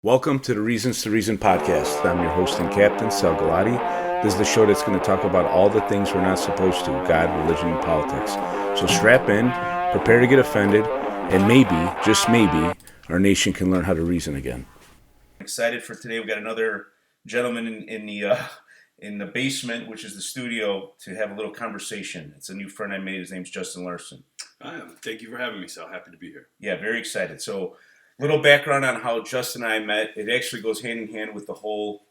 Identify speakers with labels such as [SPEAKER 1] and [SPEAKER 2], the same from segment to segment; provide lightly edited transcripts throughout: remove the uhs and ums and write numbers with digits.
[SPEAKER 1] Welcome to the Reasons to Reason podcast. I'm your host and captain, Sal Galati. This is the show that's going to talk about all the things we're not supposed to: God, religion, and politics. So strap in, prepare to get offended, and maybe, just maybe, our nation can learn how to reason again. Excited for today. We got another gentleman in the basement, which is the studio, to have a little conversation. It's a new friend I made. His name's Justin Larson.
[SPEAKER 2] Thank you for having me, Sal. Happy to be here.
[SPEAKER 1] Yeah, very excited. So, little background on how Justin and I met. It actually goes hand in hand with the whole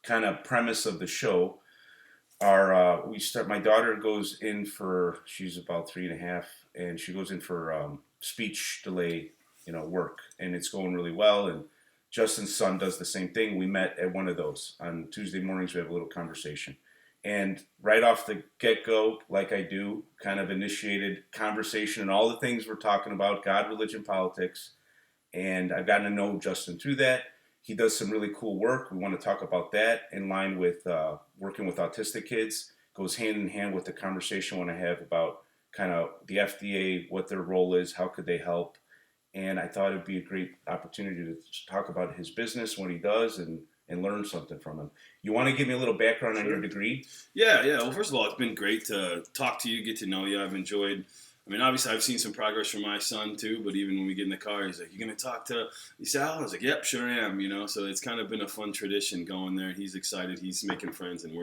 [SPEAKER 1] kind of premise of the show. My daughter goes in for, she's about 3.5, and she goes in for speech delay, work, and it's going really well. And Justin's son does the same thing. We met at one of those on Tuesday mornings. We have a little conversation, and right off the get-go, like I do, kind of initiated conversation and all the things we're talking about: God, religion, politics. And I've gotten to know Justin through that. He does some really cool work. We want to talk about that in line with working with autistic kids. Goes hand in hand with the conversation I want to have about kind of the FDA, what their role is, how could they help. And I thought it'd be a great opportunity to talk about his business, what he does, and learn something from him. You want to give me a little background on your degree?
[SPEAKER 2] Yeah. Well, first of all, it's been great to talk to you, get to know you. I've enjoyed. Obviously, I've seen some progress from my son, too, but even when we get in the car, he's like, "You going to talk to Sal?" I was like, "Yep, sure am," so it's kind of been a fun tradition going there. He's excited. He's making friends, and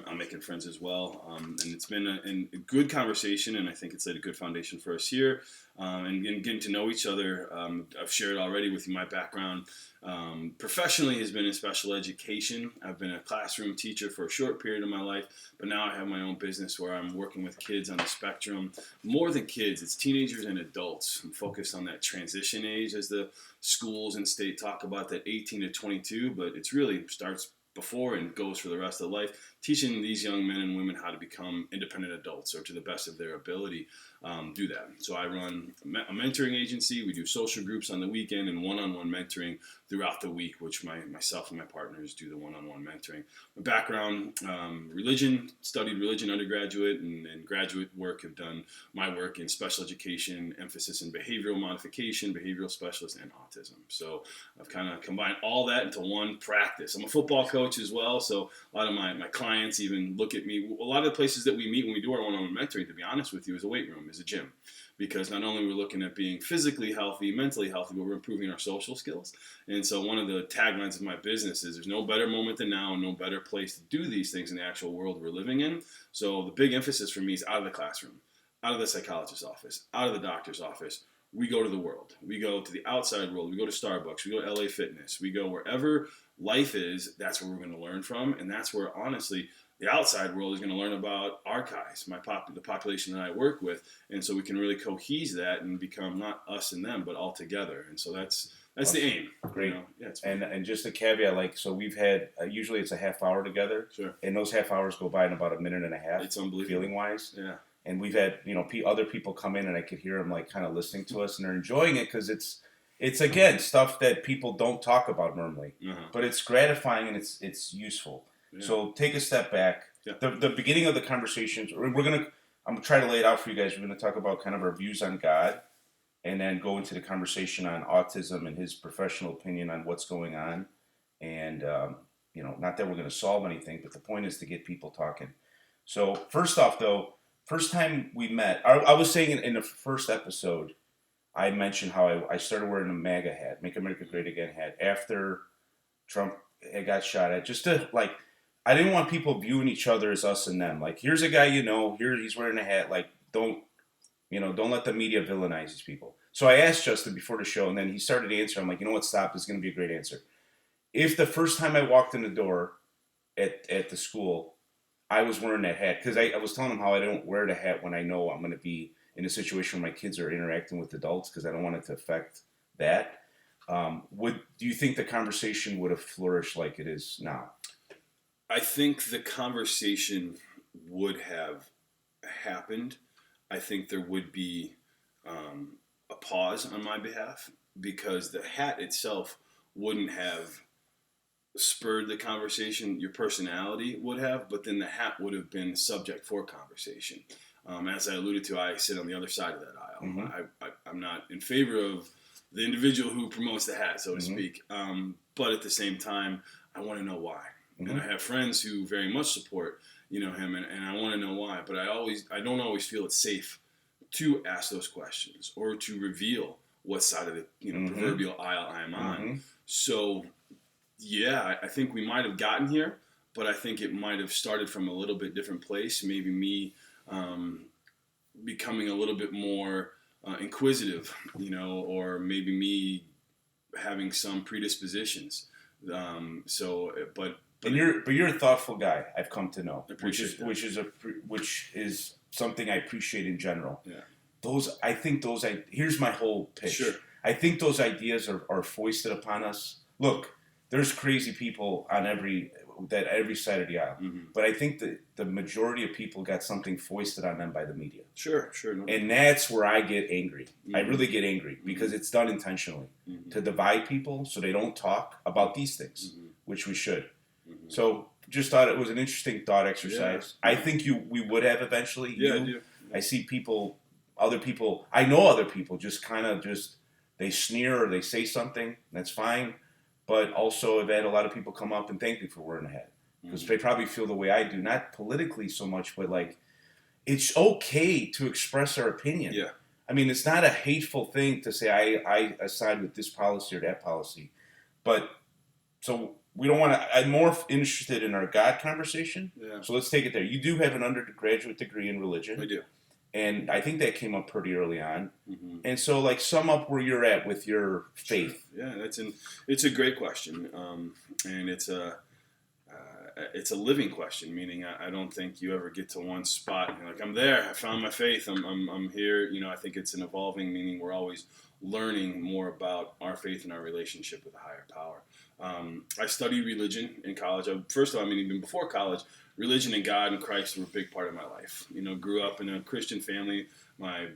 [SPEAKER 2] I'm making friends as well. And it's been a good conversation, and I think it's laid a good foundation for us here. And getting to know each other, I've shared already with you my background. Professionally has been in special education. I've been a classroom teacher for a short period of my life, but now I have my own business where I'm working with kids on the spectrum. More than kids, it's teenagers and adults. I'm focused on that transition age, as the schools and state talk about, that 18 to 22, but it's really starts before and goes for the rest of life, teaching these young men and women how to become independent adults, or to the best of their ability do that. So I run a mentoring agency. We do social groups on the weekend and one-on-one mentoring throughout the week, which myself and my partners do the one-on-one mentoring. My background, studied religion undergraduate, and graduate work. Have done my work in special education, emphasis in behavioral modification, behavioral specialist, and autism. So I've kind of combined all that into one practice. I'm a football coach as well, so a lot of my clients even look at me. A lot of the places that we meet when we do our one-on-one mentoring, to be honest with you, is a weight room, is a gym. Because not only we're looking at being physically healthy, mentally healthy, but we're improving our social skills. And so one of the taglines of my business is, there's no better moment than now, and no better place to do these things in the actual world we're living in. So the big emphasis for me is out of the classroom, out of the psychologist's office, out of the doctor's office. We go to the world. We go to the outside world. We go to Starbucks. We go to LA Fitness. We go wherever life is. That's where we're going to learn from. And that's where, honestly, the outside world is going to learn about our guys, the population that I work with, and so we can really cohese that and become not us and them, but all together. And so that's awesome. The aim.
[SPEAKER 1] Great. And just a caveat, so we've had usually it's a half hour together.
[SPEAKER 2] Sure.
[SPEAKER 1] And those half hours go by in about a minute and a half.
[SPEAKER 2] It's unbelievable.
[SPEAKER 1] Feeling wise.
[SPEAKER 2] Yeah.
[SPEAKER 1] And we've had other people come in, and I could hear them kind of listening to us, and they're enjoying it because it's again stuff that people don't talk about normally, but it's gratifying and it's useful. Yeah. So take a step back. Yeah. The beginning of the conversations, I'm gonna try to lay it out for you guys. We're gonna talk about kind of our views on God, and then go into the conversation on autism and his professional opinion on what's going on. And not that we're gonna solve anything, but the point is to get people talking. So first off, though, first time we met, I was saying in the first episode, I mentioned how I started wearing a MAGA hat, Make America Great Again hat, after Trump had got shot at, just to I didn't want people viewing each other as us and them. Here's a guy here he's wearing a hat. Don't let the media villainize these people. So I asked Justin before the show, and then he started answering. I'm like, you know what, stop. This is going to be a great answer. If the first time I walked in the door at the school, I was wearing that hat, because I was telling him how I don't wear the hat when I know I'm going to be in a situation where my kids are interacting with adults, because I don't want it to affect that. Do you think the conversation would have flourished like it is now?
[SPEAKER 2] I think the conversation would have happened. I think there would be a pause on my behalf, because the hat itself wouldn't have spurred the conversation. Your personality would have, but then the hat would have been subject for conversation. As I alluded to, I sit on the other side of that aisle. Mm-hmm. I'm not in favor of the individual who promotes the hat, so to speak. But at the same time, I want to know why. And I have friends who very much support, him, and I want to know why. But I don't always feel it's safe to ask those questions or to reveal what side of the proverbial aisle I'm on. So, yeah, I think we might have gotten here, but I think it might have started from a little bit different place. Maybe me becoming a little bit more inquisitive, or maybe me having some predispositions. But
[SPEAKER 1] you're a thoughtful guy. I've come to know, which is something I appreciate in general.
[SPEAKER 2] Yeah.
[SPEAKER 1] Here's my whole pitch.
[SPEAKER 2] Sure.
[SPEAKER 1] I think those ideas are foisted upon us. Look, there's crazy people on every side of the aisle, but I think that the majority of people got something foisted on them by the media.
[SPEAKER 2] Sure. No.
[SPEAKER 1] And that's where I get angry. I really get angry because it's done intentionally to divide people so they don't talk about these things, which we should. So just thought it was an interesting thought exercise. Yeah. I think we would have eventually.
[SPEAKER 2] Yeah, I do. Yeah.
[SPEAKER 1] I see I know other people just they sneer or they say something, that's fine. But also I've had a lot of people come up and thank me for wearing a hat. Because they probably feel the way I do, not politically so much, but like it's okay to express our opinion.
[SPEAKER 2] Yeah.
[SPEAKER 1] I mean, it's not a hateful thing to say I side with this policy or that policy. But so we don't want to. I'm more interested in our God conversation.
[SPEAKER 2] Yeah.
[SPEAKER 1] So let's take it there. You do have an undergraduate degree in religion.
[SPEAKER 2] I do.
[SPEAKER 1] And I think that came up pretty early on. And so, like, sum up where you're at with your faith.
[SPEAKER 2] Sure. Yeah, it's a great question, and it's a living question. Meaning, I don't think you ever get to one spot and you're like, I'm there. I found my faith. I'm here. I think it's an evolving. Meaning, we're always learning more about our faith and our relationship with a higher power. I studied religion in college. First of all, even before college, religion and God and Christ were a big part of my life. Grew up in a Christian family. My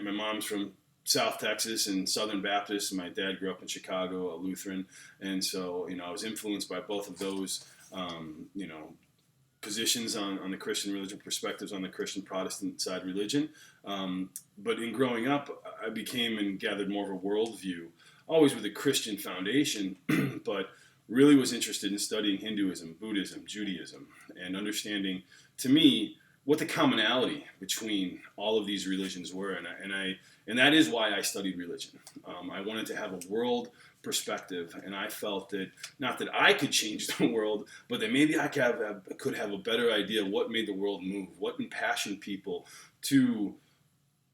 [SPEAKER 2] mom's from South Texas and Southern Baptist. And my dad grew up in Chicago, a Lutheran. And so, I was influenced by both of those, positions on the Christian religion, perspectives on the Christian Protestant side religion. But in growing up, I became and gathered more of a worldview, always with a Christian foundation, but really was interested in studying Hinduism, Buddhism, Judaism, and understanding, to me, what the commonality between all of these religions were. And that is why I studied religion. I wanted to have a world perspective, and I felt that, not that I could change the world, but that maybe I could have a better idea of what made the world move, what impassioned people to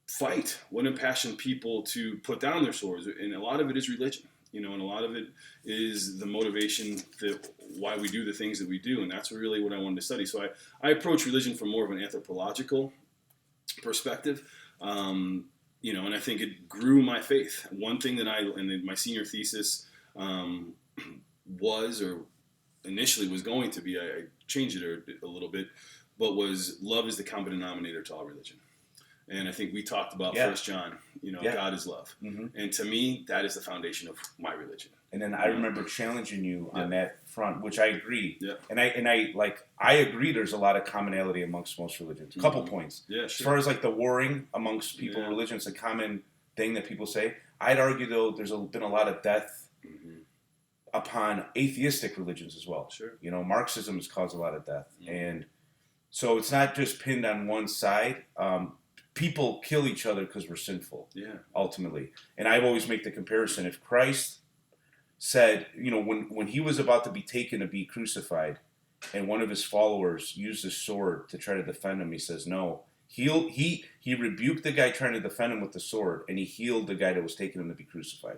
[SPEAKER 2] fight, what impassioned people to put down their swords. And a lot of it is religion, and a lot of it is the motivation why we do the things that we do. And that's really what I wanted to study. So I approach religion from more of an anthropological perspective, and I think it grew my faith. One thing that my senior thesis initially was going to be, I changed it a little bit, but was love is the common denominator to all religion. And I think we talked about 1 John, God is love. And to me, that is the foundation of my religion.
[SPEAKER 1] And then I remember challenging you on that front, which I agree.
[SPEAKER 2] Yeah.
[SPEAKER 1] And I agree there's a lot of commonality amongst most religions. A couple points.
[SPEAKER 2] Yeah, sure.
[SPEAKER 1] As far as like the warring amongst people in religion, it's a common thing that people say. I'd argue, though, there's been a lot of death upon atheistic religions as well.
[SPEAKER 2] Sure.
[SPEAKER 1] Marxism has caused a lot of death. And so it's not just pinned on one side. People kill each other because we're sinful, ultimately. And I always make the comparison. If Christ said, when he was about to be taken to be crucified, and one of his followers used a sword to try to defend him, he says, no. He rebuked the guy trying to defend him with the sword, and he healed the guy that was taking him to be crucified.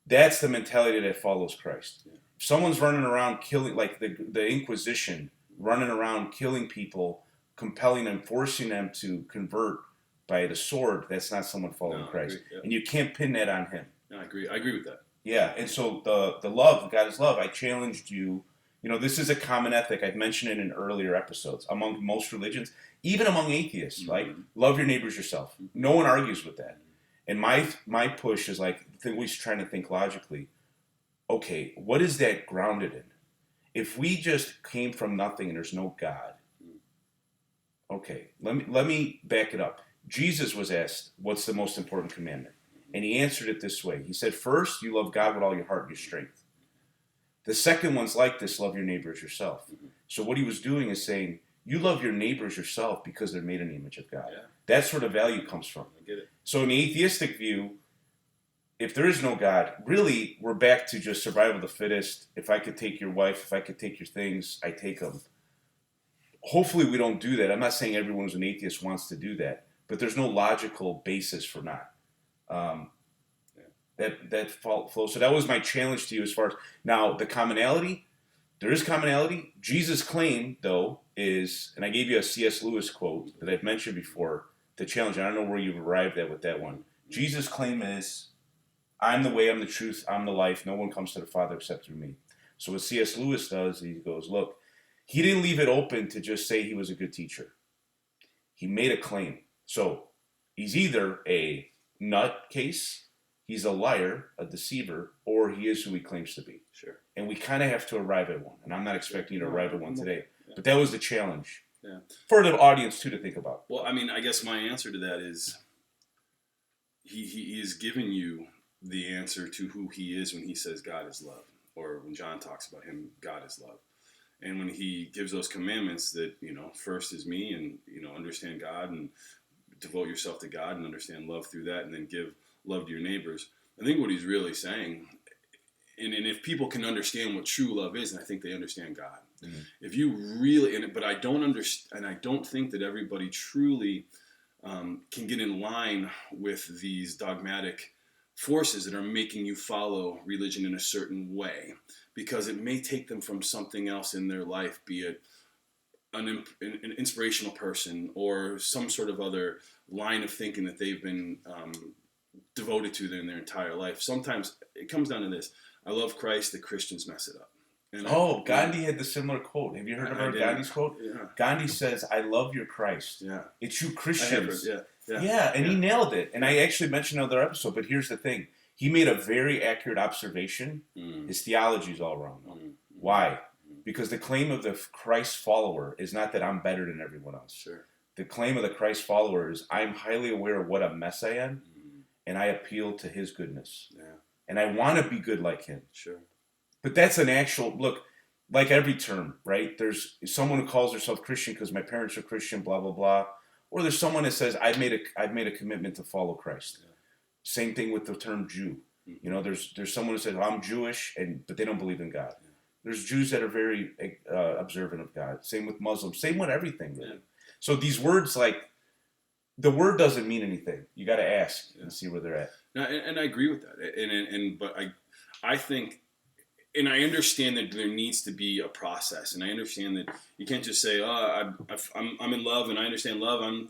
[SPEAKER 1] That's the mentality that follows Christ. If someone's running around killing, like the Inquisition, running around killing people, compelling them, forcing them to convert by the sword, that's not someone following Christ. And you can't pin that on him.
[SPEAKER 2] No, I agree with that.
[SPEAKER 1] Yeah, and so the love, God is love, I challenged you. This is a common ethic. I've mentioned it in earlier episodes. Among most religions, even among atheists, like, love your neighbors yourself. No one argues with that. And my push is like, we're trying to think logically. Okay, what is that grounded in? If we just came from nothing and there's no God, okay, let me back it up. Jesus was asked, what's the most important commandment? And he answered it this way. He said, first, you love God with all your heart and your strength. The second one's like this, love your neighbor as yourself. So what he was doing is saying, you love your neighbors yourself because they're made in the image of God. Yeah. That's where the value comes from.
[SPEAKER 2] I get it.
[SPEAKER 1] So in the atheistic view, if there is no God, really, we're back to just survival of the fittest. If I could take your wife, if I could take your things, I take them. Hopefully we don't do that. I'm not saying everyone who's an atheist wants to do that, but there's no logical basis for not. That flows. So that was my challenge to you as far as, now the commonality, there is commonality. Jesus' claim, though, is, and I gave you a C.S. Lewis quote that I've mentioned before, the challenge. I don't know where you've arrived at with that one. Jesus' claim is, I'm the way, I'm the truth, I'm the life. No one comes to the Father except through me. So what C.S. Lewis does, he goes, look, he didn't leave it open to just say he was a good teacher. He made a claim. So he's either a nutcase, he's a liar, a deceiver, or he is who he claims to be.
[SPEAKER 2] Sure.
[SPEAKER 1] And we kind of have to arrive at one. And I'm not expecting you to arrive at one today. Yeah. But that was the challenge.
[SPEAKER 2] Yeah.
[SPEAKER 1] For the audience, too, to think about.
[SPEAKER 2] Well, I mean, I guess my answer to that is he is giving you the answer to who he is when he says God is love. Or when John talks about him, God is love. And when he gives those commandments that, first is me and, understand God and devote yourself to God and understand love through that and then give love to your neighbors. I think what he's really saying, and if people can understand what true love is, and I think they understand God. Mm-hmm. If you really, but I don't understand, and I don't think that everybody truly can get in line with these dogmatic forces that are making you follow religion in a certain way, because it may take them from something else in their life, be it an inspirational person or some sort of other line of thinking that they've been devoted to in their entire life. Sometimes it comes down to this. I love Christ, the Christians mess it up. And
[SPEAKER 1] Gandhi had the similar quote. Have you heard of Gandhi's quote?
[SPEAKER 2] Yeah.
[SPEAKER 1] Gandhi says, I love your Christ.
[SPEAKER 2] Yeah.
[SPEAKER 1] It's you Christians.
[SPEAKER 2] Yeah,
[SPEAKER 1] and he nailed it. And I actually mentioned another episode, but here's the thing. He made a very accurate observation. His theology is all wrong. Why? Because the claim of the Christ follower is not that I'm better than everyone else.
[SPEAKER 2] Sure.
[SPEAKER 1] The claim of the Christ follower is I'm highly aware of what a mess I am, and I appeal to his goodness.
[SPEAKER 2] Yeah.
[SPEAKER 1] And I want to be good like him.
[SPEAKER 2] Sure.
[SPEAKER 1] But that's an actual, look, like every term, right? There's someone who calls herself Christian because my parents are Christian, blah, blah, blah. Or there's someone that says, I've made a commitment to follow Christ. Yeah. Same thing with the term Jew. There's someone who says, well, I'm Jewish, but they don't believe in God. Yeah. There's Jews that are very observant of God. Same with Muslims. Same with everything, really. Yeah. So these words, the word doesn't mean anything. You got to ask and see where they're at.
[SPEAKER 2] No, and I agree with that. But I think, and I understand that there needs to be a process, and I understand that you can't just say, "Oh, I'm in love," and I understand love. I'm,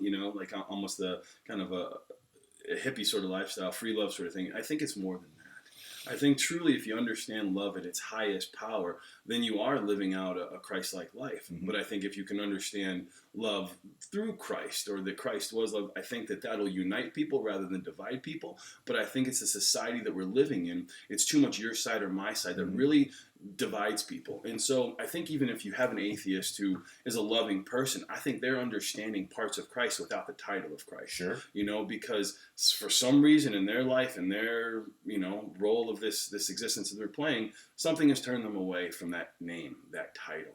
[SPEAKER 2] almost the kind of a hippie sort of lifestyle, free love sort of thing. I think it's more than that. I think truly, if you understand love at its highest power, then you are living out a Christ-like life. Mm-hmm. But I think if you can understand love through Christ, or that Christ was love, I think that'll unite people rather than divide people. But I think it's a society that we're living in. It's too much your side or my side that really divides people. And so I think even if you have an atheist who is a loving person, I think they're understanding parts of Christ without the title of Christ.
[SPEAKER 1] Sure.
[SPEAKER 2] Because for some reason in their life and their, role of this existence that they're playing, something has turned them away from that name, that title.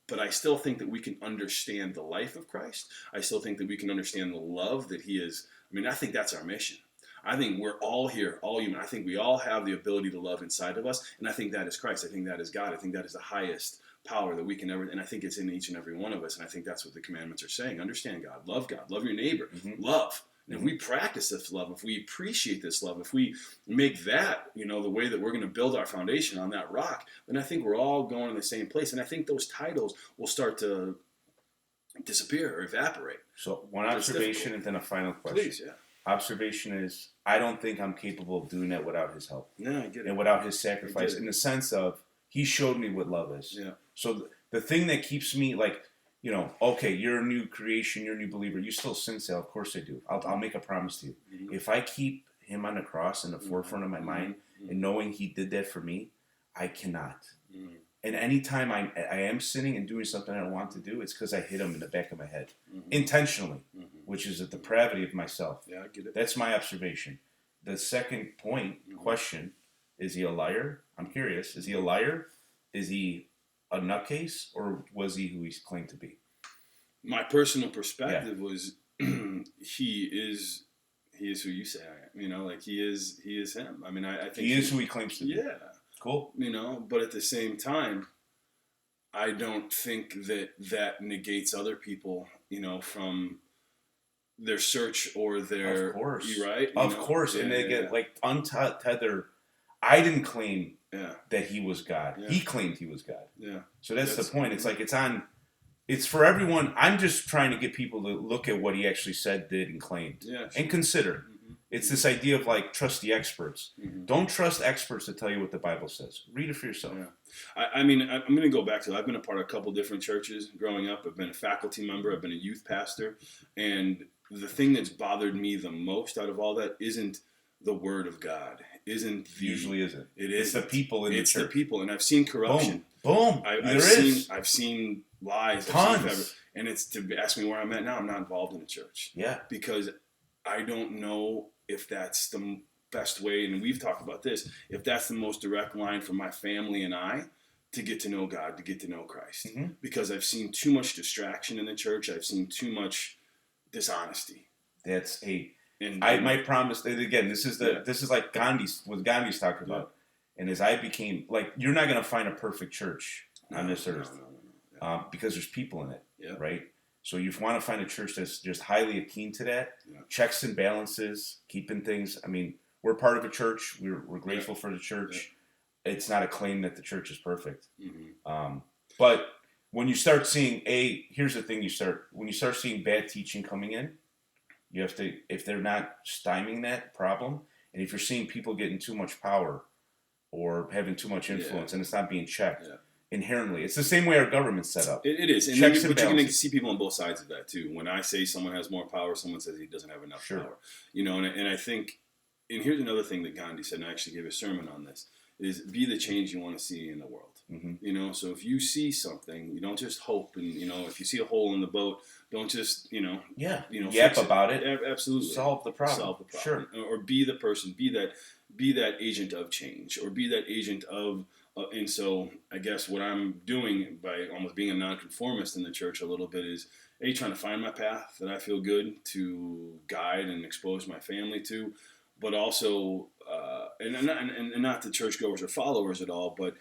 [SPEAKER 2] But I still think that we can understand the life of Christ. I still think that we can understand the love that he is. I think that's our mission. I think we're all here, all human. I think we all have the ability to love inside of us, and I think that is Christ. I think that is God. I think that is the highest power that we can ever, and I think it's in each and every one of us, and I think that's what the commandments are saying. Understand God, love your neighbor, love. And if we practice this love, if we appreciate this love, if we make that, the way that we're going to build our foundation on that rock, then I think we're all going in the same place, and I think those titles will start to disappear or evaporate.
[SPEAKER 1] So one observation and then a final question.
[SPEAKER 2] Please, yeah.
[SPEAKER 1] Observation is, I don't think I'm capable of doing that without his help.
[SPEAKER 2] No, I get it.
[SPEAKER 1] And without his sacrifice, in the sense of, he showed me what love is.
[SPEAKER 2] Yeah.
[SPEAKER 1] So the thing that keeps me, okay, you're a new creation, you're a new believer, you still sin, Sal, of course I do. I'll make a promise to you. Mm-hmm. If I keep him on the cross in the forefront of my mind, and knowing he did that for me, I cannot. Mm-hmm. And anytime I am sinning and doing something I don't want to do, it's because I hit him in the back of my head. Intentionally. Which is a depravity of myself.
[SPEAKER 2] Yeah, I get it.
[SPEAKER 1] That's my observation. the second question, is he a liar? I'm curious. Is he a liar? Is he a nutcase, or was he who he claimed to be?
[SPEAKER 2] My personal perspective was he is who you say I am. You know, like he is him. I mean, I think
[SPEAKER 1] he is who he claims to be.
[SPEAKER 2] Yeah.
[SPEAKER 1] Cool.
[SPEAKER 2] You know, but at the same time, I don't think that negates other people, you know, from their search or their...
[SPEAKER 1] Of course.
[SPEAKER 2] You right?
[SPEAKER 1] Of course. And they get like untethered. I didn't claim that he was God. Yeah. He claimed he was God. Yeah. So that's the point. It's like it's for everyone. I'm just trying to get people to look at what he actually said, did, and claimed. Yeah, sure. And consider. Mm-hmm. It's this idea of like, trust the experts. Mm-hmm. Don't trust experts to tell you what the Bible says. Read it for yourself.
[SPEAKER 2] Yeah. I mean, I'm going to go back to it. I've been a part of a couple different churches growing up. I've been a faculty member. I've been a youth pastor. And the thing that's bothered me the most out of all that isn't the Word of God.
[SPEAKER 1] Usually isn't.
[SPEAKER 2] It is.
[SPEAKER 1] It's the people in the church.
[SPEAKER 2] It's the people. And I've seen corruption.
[SPEAKER 1] Boom.
[SPEAKER 2] I've seen lies.
[SPEAKER 1] Tons.
[SPEAKER 2] And it's to ask me where I'm at now. I'm not involved in the church. Yeah. Because I don't know if that's the best way, and we've talked about this, if that's the most direct line for my family and I to get to know God, to get to know Christ. Mm-hmm. Because I've seen too much distraction in the church. I've seen too much dishonesty.
[SPEAKER 1] That's my promise. Again, this is like what Gandhi's talking about. And as I became, like, you're not going to find a perfect church on this earth. No. Because there's people in it, right? So you want to find a church that's just highly keen to that, checks and balances, keeping things. I mean, we're part of a church. We're grateful for the church. Yeah. It's not a claim that the church is perfect. Mm-hmm. But when you start seeing here's the thing: when you start seeing bad teaching coming in, you have to, if they're not stymieing that problem, and if you're seeing people getting too much power or having too much influence, and it's not being checked. Yeah. Inherently, it's the same way our government's set up.
[SPEAKER 2] It is, but you're going to see people on both sides of that too. When I say someone has more power, someone says he doesn't have enough power. You know, and I think, and here's another thing that Gandhi said, and I actually gave a sermon on this: is be the change you want to see in the world. Mm-hmm. You know, so if you see something, you don't just hope, and you know, if you see a hole in the boat, don't just
[SPEAKER 1] yap about it.
[SPEAKER 2] Absolutely,
[SPEAKER 1] solve the problem. Sure,
[SPEAKER 2] or be the person, be that agent of change, or be that agent of. And so I guess what I'm doing by almost being a nonconformist in the church a little bit is trying to find my path that I feel good to guide and expose my family to, but also and not the churchgoers or followers at all, but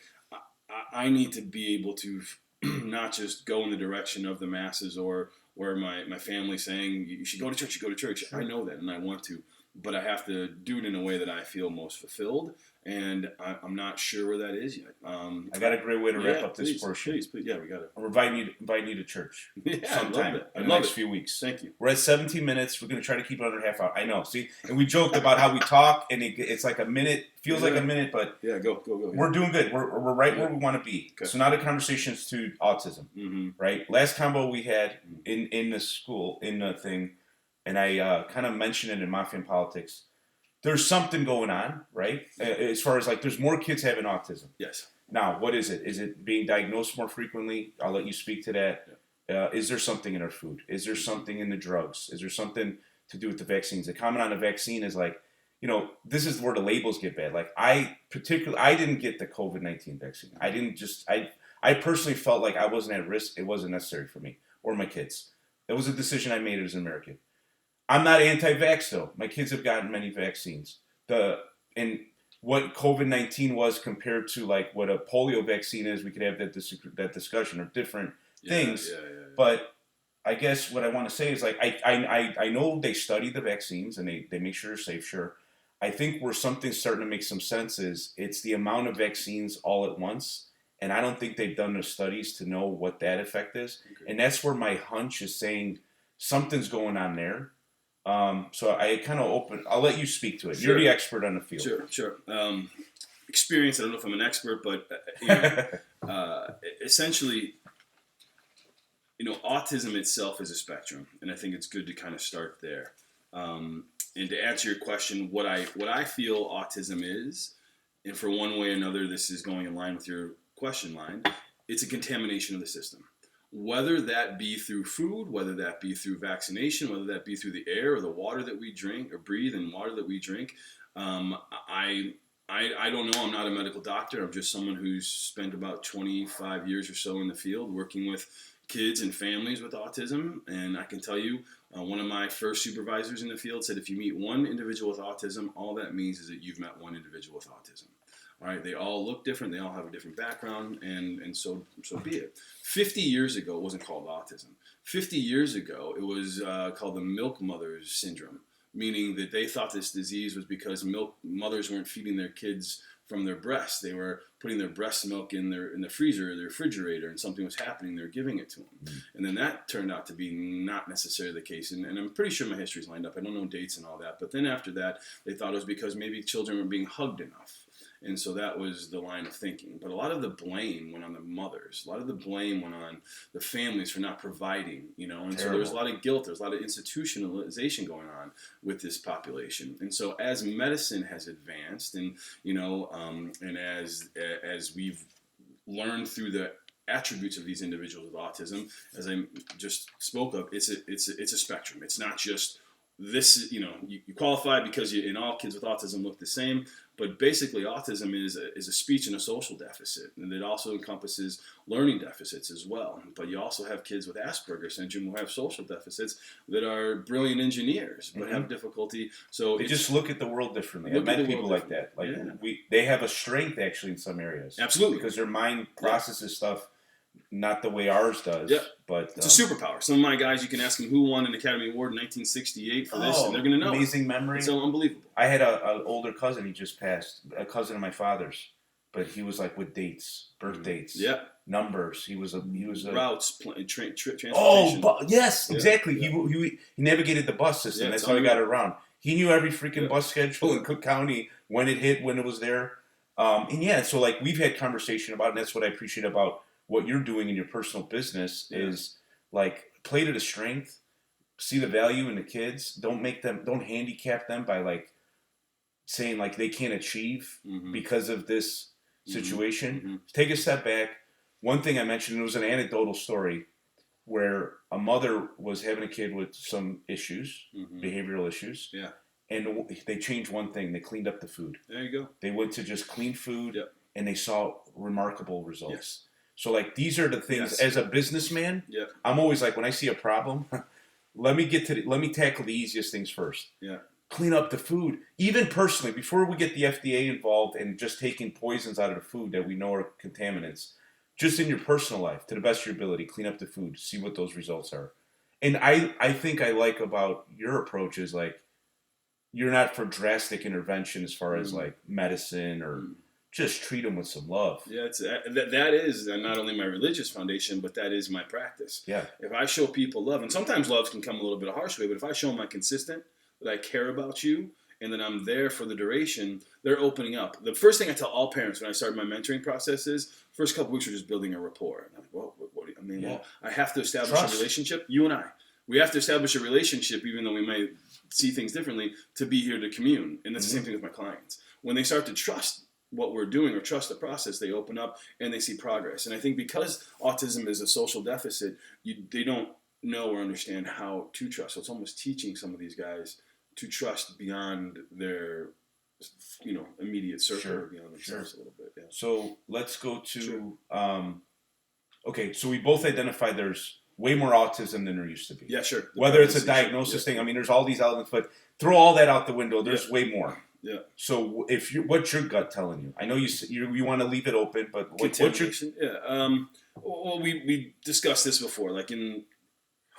[SPEAKER 2] I need to be able to not just go in the direction of the masses or where my family's saying you should go to church. You go to church. Sure. I know that and I want to, but I have to do it in a way that I feel most fulfilled. And I'm not sure where that is yet.
[SPEAKER 1] I got a great way to wrap up this portion.
[SPEAKER 2] Please. Yeah, we got it.
[SPEAKER 1] I'm inviting you to church sometime in the next few weeks.
[SPEAKER 2] Thank you.
[SPEAKER 1] We're at 17 minutes. We're going to try to keep it under half hour. I know. See, and we joked about how we talk, and it's like a minute. Feels like a minute, but
[SPEAKER 2] go.
[SPEAKER 1] We're doing good. We're right where we want to be. Okay. So now the conversation's to autism, right? Last combo we had in the school in the thing, and I kind of mentioned it in Mafia and Politics. There's something going on, right? As far as like, there's more kids having autism.
[SPEAKER 2] Yes.
[SPEAKER 1] Now, what is it? Is it being diagnosed more frequently? I'll let you speak to that. Yeah. Is there something in our food? Is there something in the drugs? Is there something to do with the vaccines? The comment on the vaccine is like, you know, this is where the labels get bad. Like I didn't get the COVID-19 vaccine. I personally felt like I wasn't at risk. It wasn't necessary for me or my kids. It was a decision I made as an American. I'm not anti-vax though. My kids have gotten many vaccines. And what COVID-19 was compared to like what a polio vaccine is, we could have that discussion of different things. Yeah. But I guess what I want to say is like I know they study the vaccines and they make sure they're safe. Sure, I think where something's starting to make some sense is it's the amount of vaccines all at once, and I don't think they've done the studies to know what that effect is. Okay. And that's where my hunch is saying something's going on there. So I kind of I'll let you speak to it. Sure. You're the expert on the field.
[SPEAKER 2] Sure. Experience, I don't know if I'm an expert, but essentially, you know, autism itself is a spectrum, and I think it's good to kind of start there. And to answer your question, what I feel autism is, and for one way or another, this is going in line with your question line, it's a contamination of the system. Whether that be through food, whether that be through vaccination, whether that be through the air or the water that we drink or breathe and water that we drink, I don't know. I'm not a medical doctor. I'm just someone who's spent about 25 years or so in the field working with kids and families with autism. And I can tell you, one of my first supervisors in the field said, if you meet one individual with autism, all that means is that you've met one individual with autism. All right, they all look different. They all have a different background, and so be it. 50 years ago, it wasn't called autism. 50 years ago, it was called the milk mother's syndrome, meaning that they thought this disease was because milk mothers weren't feeding their kids from their breasts. They were putting their breast milk in the freezer or the refrigerator, and something was happening. They're giving it to them. Mm-hmm. And then that turned out to be not necessarily the case. And I'm pretty sure my history's lined up. I don't know dates and all that. But then after that, they thought it was because maybe children weren't being hugged enough. And so that was the line of thinking. But a lot of the blame went on the mothers. A lot of the blame went on the families for not providing, And Terrible. So there was a lot of guilt. There was a lot of institutionalization going on with this population. And so as medicine has advanced and, and as we've learned through the attributes of these individuals with autism, as I just spoke of, it's a spectrum. It's not just this, you qualify because and all kids with autism look the same, but basically autism is a speech and a social deficit, and it also encompasses learning deficits as well. But you also have kids with Asperger's syndrome who have social deficits that are brilliant engineers but have difficulty. So
[SPEAKER 1] they just look at the world differently. I've met people like that. Like they have a strength actually in some areas.
[SPEAKER 2] Absolutely,
[SPEAKER 1] because their mind processes stuff not the way ours does. Yeah. But
[SPEAKER 2] it's a superpower. Some of my guys, you can ask them who won an Academy Award in 1968 for this, and they're going to know.
[SPEAKER 1] Amazing memory.
[SPEAKER 2] It's unbelievable.
[SPEAKER 1] I had an older cousin. He just passed. A cousin of my father's, but he was like with dates, birth dates, numbers. He was a
[SPEAKER 2] routes, transportation.
[SPEAKER 1] Yes, exactly. Yeah. He navigated the bus system. Yeah, that's how he got around. He knew every freaking bus schedule in Cook County, when it hit, when it was there, so like we've had conversation about it, and that's what I appreciate about what you're doing in your personal business is like play to the strength, see the value in the kids. Don't handicap them by like saying like they can't achieve because of this situation. Mm-hmm. Take a step back. One thing I mentioned, it was an anecdotal story where a mother was having a kid with some issues, behavioral issues. Yeah. And they changed one thing. They cleaned up the food.
[SPEAKER 2] There you go.
[SPEAKER 1] They went to just clean food and they saw remarkable results. Yes. So, like, these are the things, as a businessman, I'm always like, when I see a problem, let me tackle the easiest things first. Yeah. Clean up the food. Even personally, before we get the FDA involved and just taking poisons out of the food that we know are contaminants, just in your personal life, to the best of your ability, clean up the food, see what those results are. And I think I like about your approach is, like, you're not for drastic intervention as far as, like, medicine or... Just treat them with some love.
[SPEAKER 2] Yeah, that is not only my religious foundation, but that is my practice. Yeah. If I show people love, and sometimes love can come a little bit a harsh way, but if I show them I'm consistent, that I care about you, and that I'm there for the duration, they're opening up. The first thing I tell all parents when I start my mentoring process is, first couple weeks are just building a rapport. And I'm like, well, what do you mean? Yeah. Well, I have to establish a relationship, you and I. We have to establish a relationship, even though we might see things differently, to be here to commune. And that's the same thing with my clients. When they start to trust what we're doing or trust the process, they open up and they see progress. And I think because autism is a social deficit, they don't know or understand how to trust. So it's almost teaching some of these guys to trust beyond their, immediate circle or beyond themselves a little bit. Yeah.
[SPEAKER 1] So let's go to, okay, so we both identify there's way more autism than there used to be.
[SPEAKER 2] Yeah, sure.
[SPEAKER 1] Whether it's a diagnosis thing, I mean, there's all these elements, but throw all that out the window, there's way more. Yeah. So what's your gut telling you? I know you want to leave it open, but what's your...
[SPEAKER 2] Yeah. Well, we discussed this before, like in...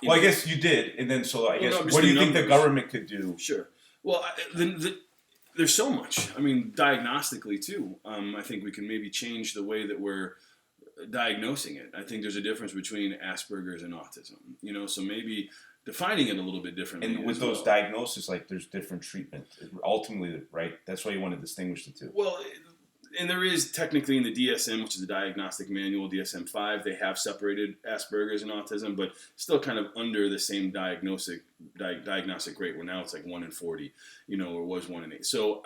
[SPEAKER 1] Well, I guess you did, and then so I guess what do you think the government could do?
[SPEAKER 2] Sure. Well, there's so much. I mean, diagnostically too. I think we can maybe change the way that we're diagnosing it. I think there's a difference between Asperger's and autism. So maybe defining it a little bit differently.
[SPEAKER 1] And with those diagnoses, like there's different treatment. Ultimately, right? That's why you want to distinguish the two.
[SPEAKER 2] Well, and there is technically in the DSM, which is the Diagnostic Manual, DSM-5, they have separated Asperger's and autism, but still kind of under the same diagnostic rate, where now it's like 1 in 40, or was 1 in 8. So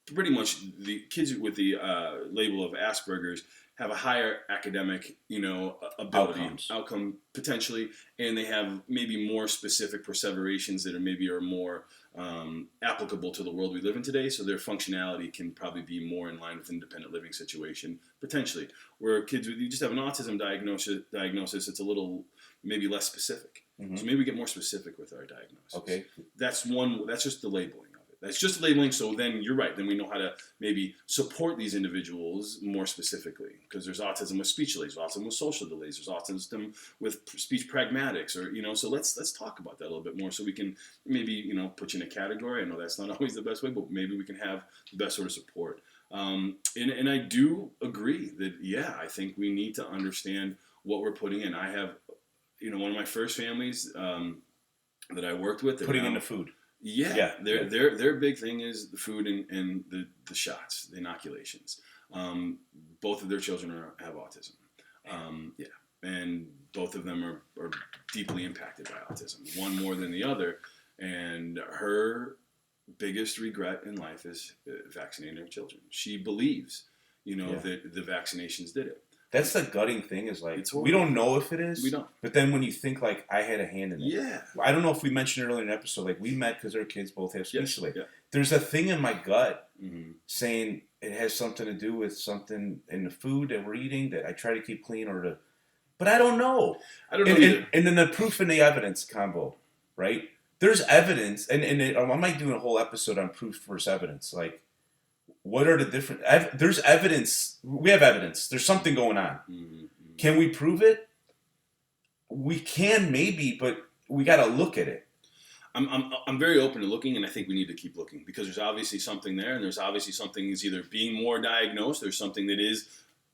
[SPEAKER 2] pretty much the kids with the label of Asperger's have a higher academic, ability, outcome potentially, and they have maybe more specific perseverations that are more applicable to the world we live in today. So their functionality can probably be more in line with independent living situation potentially. Where kids with you just have an autism diagnosis, it's a little maybe less specific. Mm-hmm. So maybe we get more specific with our diagnosis.
[SPEAKER 1] Okay,
[SPEAKER 2] that's just the labeling. That's just labeling, so then you're right. Then we know how to maybe support these individuals more specifically, because there's autism with speech delays, autism with social delays, there's autism with speech pragmatics, or so let's talk about that a little bit more, so we can maybe put you in a category. I know that's not always the best way, but maybe we can have the best sort of support. And I do agree that I think we need to understand what we're putting in. I have one of my first families that I worked with
[SPEAKER 1] putting in the food.
[SPEAKER 2] Yeah, their big thing is the food and the shots, the inoculations. Both of their children have autism. And both of them are deeply impacted by autism, one more than the other. And her biggest regret in life is vaccinating her children. She believes, that the vaccinations did it.
[SPEAKER 1] That's the gutting thing, is like, we don't know if it is.
[SPEAKER 2] We don't.
[SPEAKER 1] But then when you think, like, I had a hand in it.
[SPEAKER 2] Yeah.
[SPEAKER 1] I don't know if we mentioned earlier in the episode, like, we met because our kids both have speech delay.
[SPEAKER 2] Yeah.
[SPEAKER 1] There's a thing in my gut saying it has something to do with something in the food that we're eating that I try to keep clean but I don't know.
[SPEAKER 2] I don't know either.
[SPEAKER 1] And then the proof and the evidence combo, right? There's evidence, and I might do a whole episode on proof versus evidence, like, what are the different... There's evidence. We have evidence. There's something going on. Mm-hmm. Can we prove it? We can, maybe, but we got to look at it.
[SPEAKER 2] I'm very open to looking, and I think we need to keep looking, because there's obviously something there, and there's obviously something is either being more diagnosed, there's something that is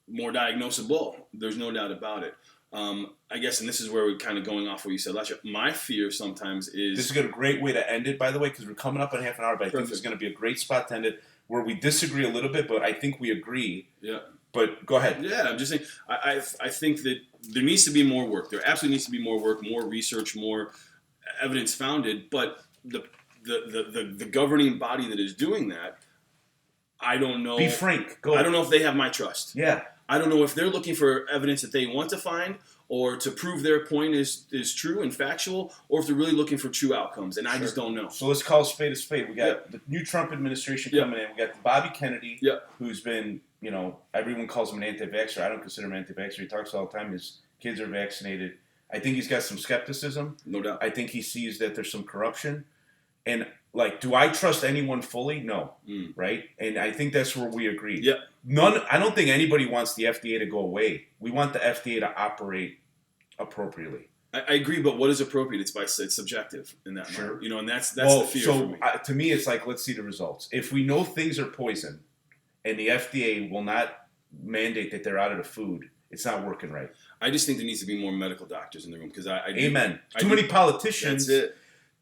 [SPEAKER 2] more diagnosable. There's no doubt about it. I guess, and this is where we're kind of going off what you said last year. My fear sometimes is...
[SPEAKER 1] This is a great way to end it, by the way, because we're coming up on half an hour, but I think this is going to be a great spot to end it, where we disagree a little bit, but I think we agree.
[SPEAKER 2] Yeah.
[SPEAKER 1] But go ahead.
[SPEAKER 2] Yeah, I'm just saying, I think that there needs to be more work. There absolutely needs to be more work, more research, more evidence-founded, but the governing body that is doing that, I don't know.
[SPEAKER 1] Be frank. Go.
[SPEAKER 2] I don't know if they have my trust.
[SPEAKER 1] Yeah.
[SPEAKER 2] I don't know if they're looking for evidence that they want to find, or to prove their point is true and factual, or if they're really looking for true outcomes, and I just don't know.
[SPEAKER 1] So let's call a spade a spade. We got the new Trump administration coming in. We got Bobby Kennedy, who's been, everyone calls him an anti-vaxxer. I don't consider him an anti-vaxxer. He talks all the time. His kids are vaccinated. I think he's got some skepticism.
[SPEAKER 2] No doubt.
[SPEAKER 1] I think he sees that there's some corruption. And, like, do I trust anyone fully? No. Right? And I think that's where we agree.
[SPEAKER 2] Yeah.
[SPEAKER 1] I don't think anybody wants the FDA to go away. We want the FDA to operate appropriately.
[SPEAKER 2] I agree, but what is appropriate? It's subjective in that matter. And that's the fear for me.
[SPEAKER 1] To me, it's like, let's see the results. If we know things are poison, and the FDA will not mandate that they're out of the food, it's not working right.
[SPEAKER 2] I just think there needs to be more medical doctors in the room, because
[SPEAKER 1] Amen. Too many politicians.
[SPEAKER 2] That's it.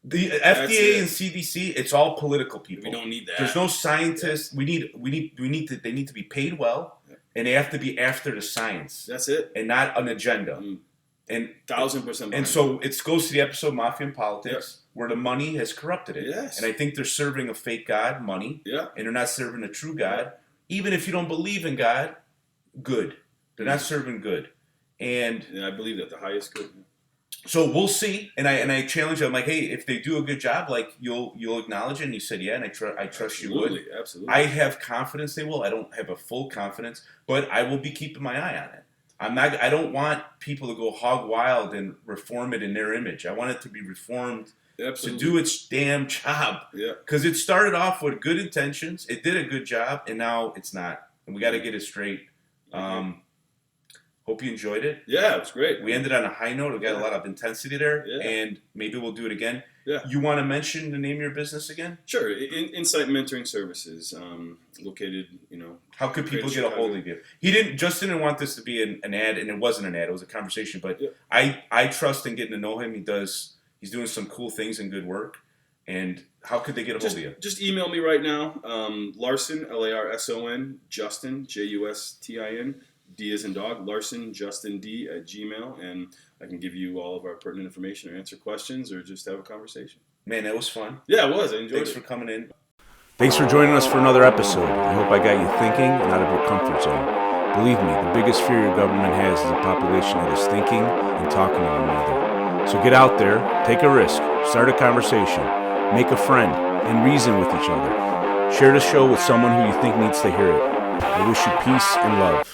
[SPEAKER 1] The FDA and CDC, it's all political people.
[SPEAKER 2] We don't need that.
[SPEAKER 1] There's no scientists. They need to be paid well, and they have to be after the science.
[SPEAKER 2] That's it.
[SPEAKER 1] And not an agenda. And
[SPEAKER 2] 1,000%.
[SPEAKER 1] And so it goes to the episode Mafia and Politics, where the money has corrupted it.
[SPEAKER 2] Yes.
[SPEAKER 1] And I think they're serving a fake God, money.
[SPEAKER 2] Yeah.
[SPEAKER 1] And they're not serving a true God. Even if you don't believe in God, good. They're not serving good. And
[SPEAKER 2] I believe that the highest good.
[SPEAKER 1] So we'll see, and I challenge you. I'm like, hey, if they do a good job, like you'll acknowledge it. And you said, yeah, and I trust you would.
[SPEAKER 2] Absolutely.
[SPEAKER 1] I have confidence they will. I don't have a full confidence, but I will be keeping my eye on it. I don't want people to go hog wild and reform it in their image. I want it to be reformed to do its damn job.
[SPEAKER 2] Yeah.
[SPEAKER 1] Because it started off with good intentions. It did a good job, and now it's not. And we got to get it straight. Hope you enjoyed it.
[SPEAKER 2] Yeah, it was great.
[SPEAKER 1] We ended on a high note. We got a lot of intensity there, and maybe we'll do it again. Yeah. You want to mention the name of your business again?
[SPEAKER 2] Sure. Insight Mentoring Services, located,
[SPEAKER 1] How could people get a hold of you? Justin didn't want this to be an ad, and it wasn't an ad. It was a conversation. But I trust in getting to know him. He's doing some cool things and good work. And how could they get a hold of you?
[SPEAKER 2] Just email me right now. Larson, Larson, Justin, Justin. D as in dog, Larson, Justin D at Gmail, and I can give you all of our pertinent information or answer questions or just have a conversation.
[SPEAKER 1] Man, that was fun.
[SPEAKER 2] Yeah, it was. I enjoyed it.
[SPEAKER 1] Thanks for coming in. Thanks for joining us for another episode. I hope I got you thinking and out of your comfort zone. Believe me, the biggest fear your government has is a population that is thinking and talking to one another. So get out there, take a risk, start a conversation, make a friend, and reason with each other. Share the show with someone who you think needs to hear it. I wish you peace and love.